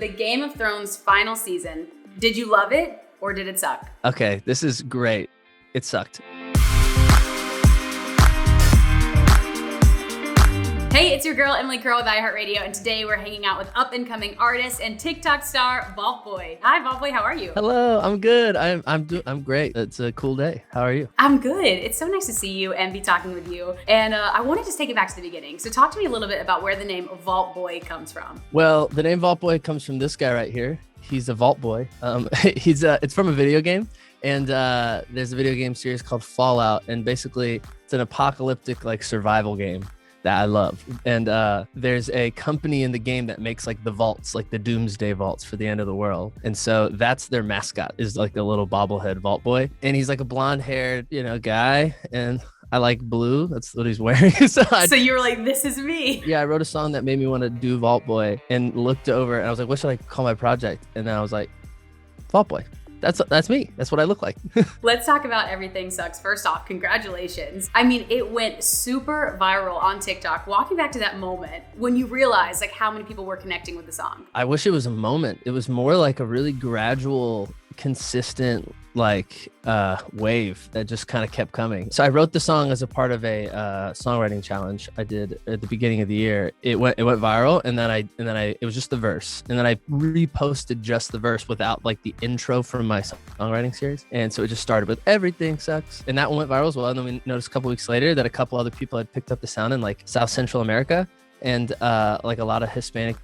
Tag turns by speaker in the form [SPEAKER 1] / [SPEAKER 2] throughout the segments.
[SPEAKER 1] The Game of Thrones final season. Did you love it or did it suck?
[SPEAKER 2] Okay, this is great. It sucked.
[SPEAKER 1] Hey, it's your girl, Emily Curl with iHeartRadio, and today we're hanging out with up-and-coming artist and TikTok star, vaultboy. Hi, vaultboy, how are you?
[SPEAKER 2] Hello, I'm good. I'm great. It's a cool day. How are you?
[SPEAKER 1] I'm good. It's so nice to see you and be talking with you. And I want to just take it back to the beginning. So talk to me a little bit about where the name vaultboy comes from.
[SPEAKER 2] Well, the name vaultboy comes from this guy right here. He's a vault boy. It's from a video game. And there's a video game series called Fallout. And basically, it's an apocalyptic like survival game that I love. And there's a company in the game that makes like the vaults, like the doomsday vaults for the end of the world. And so that's their mascot, is like a little bobblehead vault boy. And he's like a blonde haired, guy. And I like blue. That's what he's wearing. So
[SPEAKER 1] you were like, this is me.
[SPEAKER 2] Yeah, I wrote a song that made me want to do Vault Boy and looked over and I was like, what should I call my project? And then I was like, Vault Boy. That's me. That's what I look like.
[SPEAKER 1] Let's talk about Everything Sucks. First off, congratulations. I mean, it went super viral on TikTok. Walking back to that moment when you realized like how many people were connecting with the song.
[SPEAKER 2] I wish it was a moment. It was more like a really gradual, consistent wave that just kind of kept coming. So I wrote the song as a part of a songwriting challenge I did at the beginning of the year. It went viral, and then it was just the verse, and then I reposted just the verse without like the intro from my songwriting series, and so it just started with Everything Sucks, and that one went viral as well. And then we noticed a couple weeks later that a couple other people had picked up the sound in like South Central America, and like a lot of Hispanic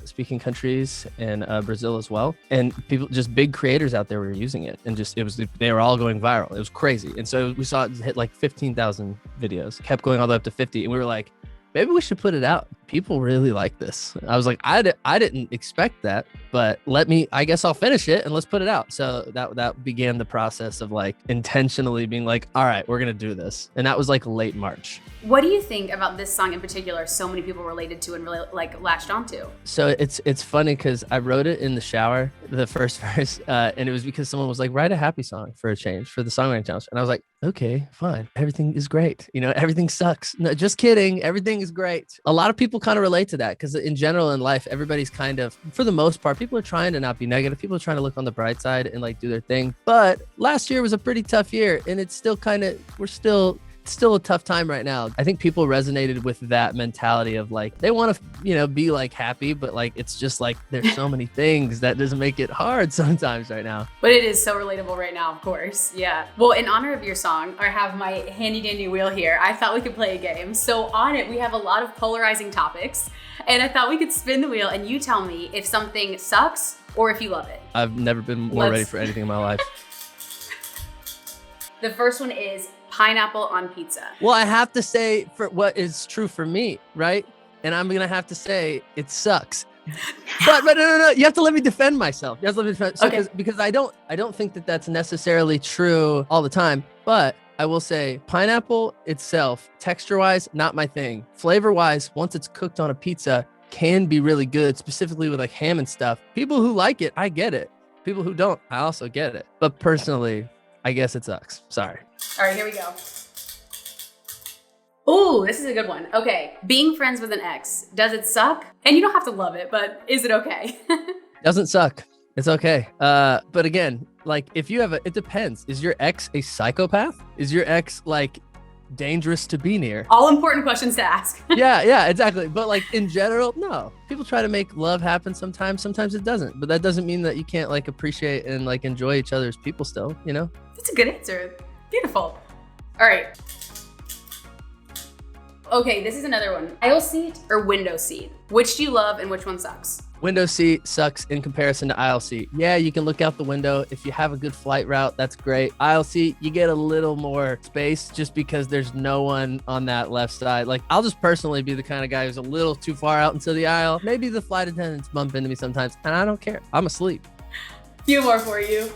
[SPEAKER 2] speaking countries and Brazil as well. And people, just big creators out there were using it, and they were all going viral. It was crazy. And so we saw it hit like 15,000 videos, kept going all the way up to 50. And we were like, maybe we should put it out. People really like this. I was like, I didn't expect that, but I guess I'll finish it and let's put it out. So that began the process of like intentionally being like, all right, we're going to do this. And that was like late March.
[SPEAKER 1] What do you think about this song in particular so many people related to and really like latched onto?
[SPEAKER 2] So it's funny because I wrote it in the shower, the first verse, and it was because someone was like, write a happy song for a change, for the songwriting challenge. And I was like, okay, fine. Everything is great. Everything sucks. No, just kidding. Everything is great. A lot of people kind of relate to that because in general in life, everybody's kind of, for the most part, people are trying to not be negative. People are trying to look on the bright side and like do their thing. But last year was a pretty tough year, and it's still still a tough time right now. I think people resonated with that mentality of like, they want to, be like happy, but like, it's just like, there's so many things that doesn't make it hard sometimes right now.
[SPEAKER 1] But it is so relatable right now, of course. Yeah. Well, in honor of your song, I have my handy dandy wheel here. I thought we could play a game. So on it, we have a lot of polarizing topics, and I thought we could spin the wheel and you tell me if something sucks or if you love it.
[SPEAKER 2] I've never been more ready for anything in my life.
[SPEAKER 1] The first one is pineapple on pizza.
[SPEAKER 2] Well, I have to say for what is true for me, right? And I'm gonna have to say it sucks. But no. You have to let me defend myself. You have to let me defend. So,
[SPEAKER 1] okay.
[SPEAKER 2] Because I don't think that that's necessarily true all the time. But I will say pineapple itself, texture-wise, not my thing. Flavor-wise, once it's cooked on a pizza, can be really good, specifically with like ham and stuff. People who like it, I get it. People who don't, I also get it. But personally, I guess it sucks. Sorry.
[SPEAKER 1] All right, here we go. Ooh, this is a good one. Okay, being friends with an ex, does it suck? And you don't have to love it, but is it okay?
[SPEAKER 2] Doesn't suck. It's okay. But again, like if you have it depends. Is your ex a psychopath? Is your ex like dangerous to be near?
[SPEAKER 1] All important questions to ask.
[SPEAKER 2] Yeah, exactly. But like in general, no. People try to make love happen sometimes it doesn't. But that doesn't mean that you can't like appreciate and like enjoy each other's people still,
[SPEAKER 1] That's a good answer. Beautiful. All right. Okay, this is another one. Aisle seat or window seat? Which do you love and which one sucks?
[SPEAKER 2] Window seat sucks in comparison to aisle seat. Yeah, you can look out the window. If you have a good flight route, that's great. Aisle seat, you get a little more space just because there's no one on that left side. Like, I'll just personally be the kind of guy who's a little too far out into the aisle. Maybe the flight attendants bump into me sometimes, and I don't care. I'm asleep.
[SPEAKER 1] Few more for you.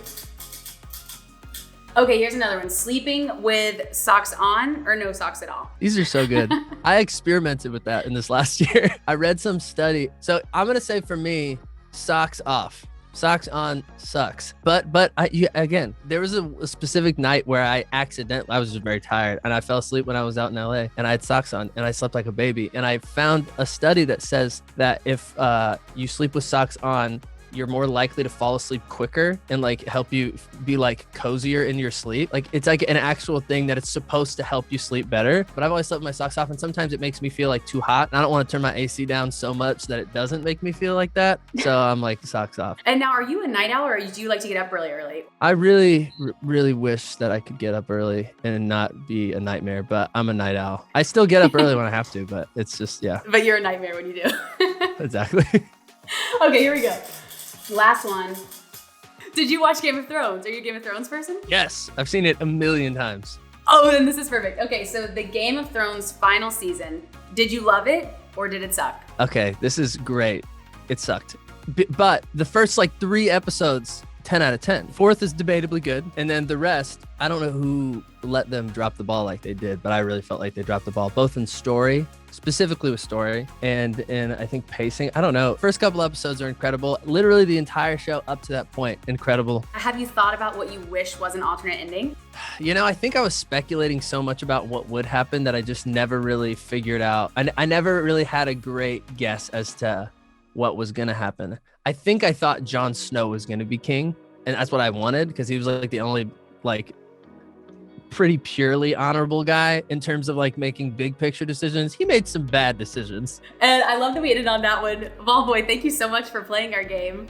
[SPEAKER 1] Okay, here's another one. Sleeping with socks on or no socks at all?
[SPEAKER 2] These are so good. I experimented with that in this last year. I read some study. So I'm going to say for me, socks off. Socks on sucks. But again, there was a specific night where I was just very tired and I fell asleep when I was out in LA and I had socks on and I slept like a baby. And I found a study that says that if you sleep with socks on, you're more likely to fall asleep quicker and like help you be like cozier in your sleep. Like it's like an actual thing that it's supposed to help you sleep better. But I've always slept with my socks off and sometimes it makes me feel like too hot. And I don't want to turn my AC down so much that it doesn't make me feel like that. So I'm like socks off.
[SPEAKER 1] And now, are you a night owl or do you like to get up really early?
[SPEAKER 2] I really wish that I could get up early and not be a nightmare, but I'm a night owl. I still get up early when I have to, but it's just, yeah.
[SPEAKER 1] But you're a nightmare when you do.
[SPEAKER 2] Exactly.
[SPEAKER 1] Okay, here we go. Last one. Did you watch Game of Thrones? Are you a Game of Thrones person?
[SPEAKER 2] Yes, I've seen it a million times.
[SPEAKER 1] Oh, then this is perfect. Okay, so the Game of Thrones final season, did you love it or did it suck?
[SPEAKER 2] Okay, this is great. It sucked. But the first like 3 episodes, 10 out of 10. Fourth is debatably good. And then the rest, I don't know who let them drop the ball like they did, but I really felt like they dropped the ball, both in story, specifically with story, and in, I think, pacing. I don't know. First couple episodes are incredible. Literally the entire show up to that point, incredible.
[SPEAKER 1] Have you thought about what you wish was an alternate ending?
[SPEAKER 2] You know, I think I was speculating so much about what would happen that I just never really figured out. I never really had a great guess as to what was going to happen. I think I thought Jon Snow was going to be king, and that's what I wanted because he was like the only like pretty purely honorable guy in terms of like making big picture decisions. He made some bad decisions.
[SPEAKER 1] And I love that we ended on that one. Vaultboy, thank you so much for playing our game.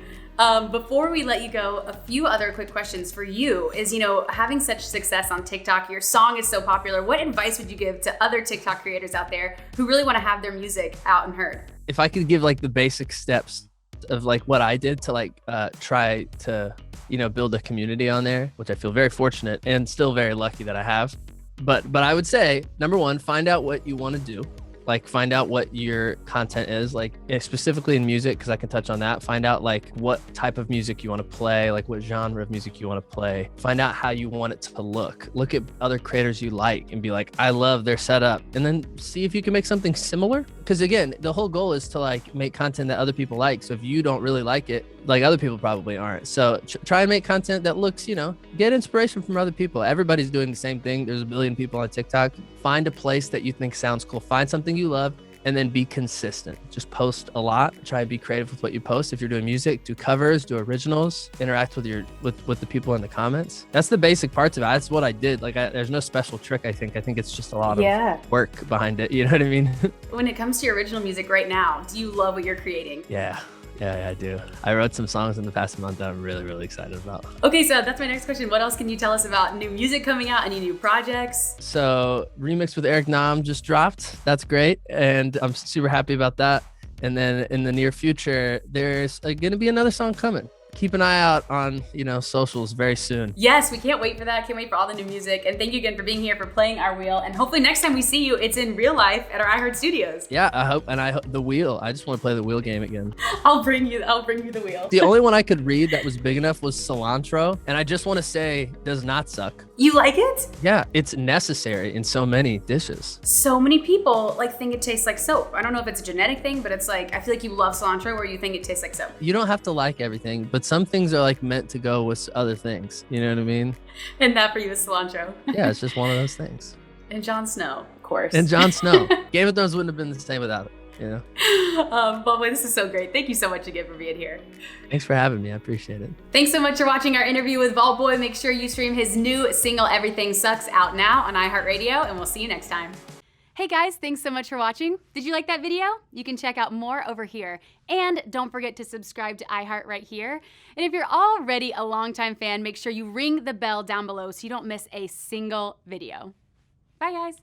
[SPEAKER 1] Before we let you go, a few other quick questions for you is, you know, having such success on TikTok, your song is so popular. What advice would you give to other TikTok creators out there who really want to have their music out and heard?
[SPEAKER 2] If I could give like the basic steps of like what I did to like try to, you know, build a community on there, which I feel very fortunate and still very lucky that I have. But I would say, number one, find out what you want to do. Like find out what your content is, like specifically in music, because I can touch on that. Find out like what type of music you want to play, like what genre of music you want to play. Find out how you want it to look. Look at other creators you like and be like, I love their setup. And then see if you can make something similar. Because again, the whole goal is to like make content that other people like. So if you don't really like it, like other people probably aren't. So try and make content that looks, you know, get inspiration from other people. Everybody's doing the same thing. There's a billion people on TikTok. Find a place that you think sounds cool. Find something you love and then be consistent. Just post a lot. Try and be creative with what you post. If you're doing music, do covers, do originals, interact with with the people in the comments. That's the basic parts of it. That's what I did. Like there's no special trick, I think. I think it's just a lot of work behind it. You know what I mean?
[SPEAKER 1] When it comes to your original music right now, do you love what you're creating?
[SPEAKER 2] Yeah, I do. I wrote some songs in the past month that I'm really, really excited about.
[SPEAKER 1] Okay, so that's my next question. What else can you tell us about new music coming out, any new projects?
[SPEAKER 2] So Remix with Eric Nam just dropped. That's great. And I'm super happy about that. And then in the near future, there's going to be another song coming. Keep an eye out on, you know, socials very soon.
[SPEAKER 1] Yes, we can't wait for that. Can't wait for all the new music. And thank you again for being here, for playing our wheel. And hopefully next time we see you, it's in real life at our iHeart Studios.
[SPEAKER 2] Yeah, I hope the wheel. I just want to play the wheel game again.
[SPEAKER 1] I'll bring you the wheel.
[SPEAKER 2] The only one I could read that was big enough was cilantro. And I just want to say, does not suck.
[SPEAKER 1] You like it?
[SPEAKER 2] Yeah, it's necessary in so many dishes.
[SPEAKER 1] So many people like think it tastes like soap. I don't know if it's a genetic thing, but it's like, I feel like you love cilantro where you think it tastes like soap.
[SPEAKER 2] You don't have to like everything, but some things are like meant to go with other things. You know what I mean?
[SPEAKER 1] And that for you is cilantro.
[SPEAKER 2] Yeah, it's just one of those things.
[SPEAKER 1] And Jon Snow, of course.
[SPEAKER 2] And Jon Snow. Game of Thrones wouldn't have been the same without it, you know?
[SPEAKER 1] Vaultboy, this is so great. Thank you so much again for being here.
[SPEAKER 2] Thanks for having me. I appreciate it.
[SPEAKER 1] Thanks so much for watching our interview with Vaultboy. Make sure you stream his new single, Everything Sucks, out now on iHeartRadio, and we'll see you next time. Hey guys, thanks so much for watching. Did you like that video? You can check out more over here. And don't forget to subscribe to iHeart right here. And if you're already a longtime fan, make sure you ring the bell down below so you don't miss a single video. Bye guys.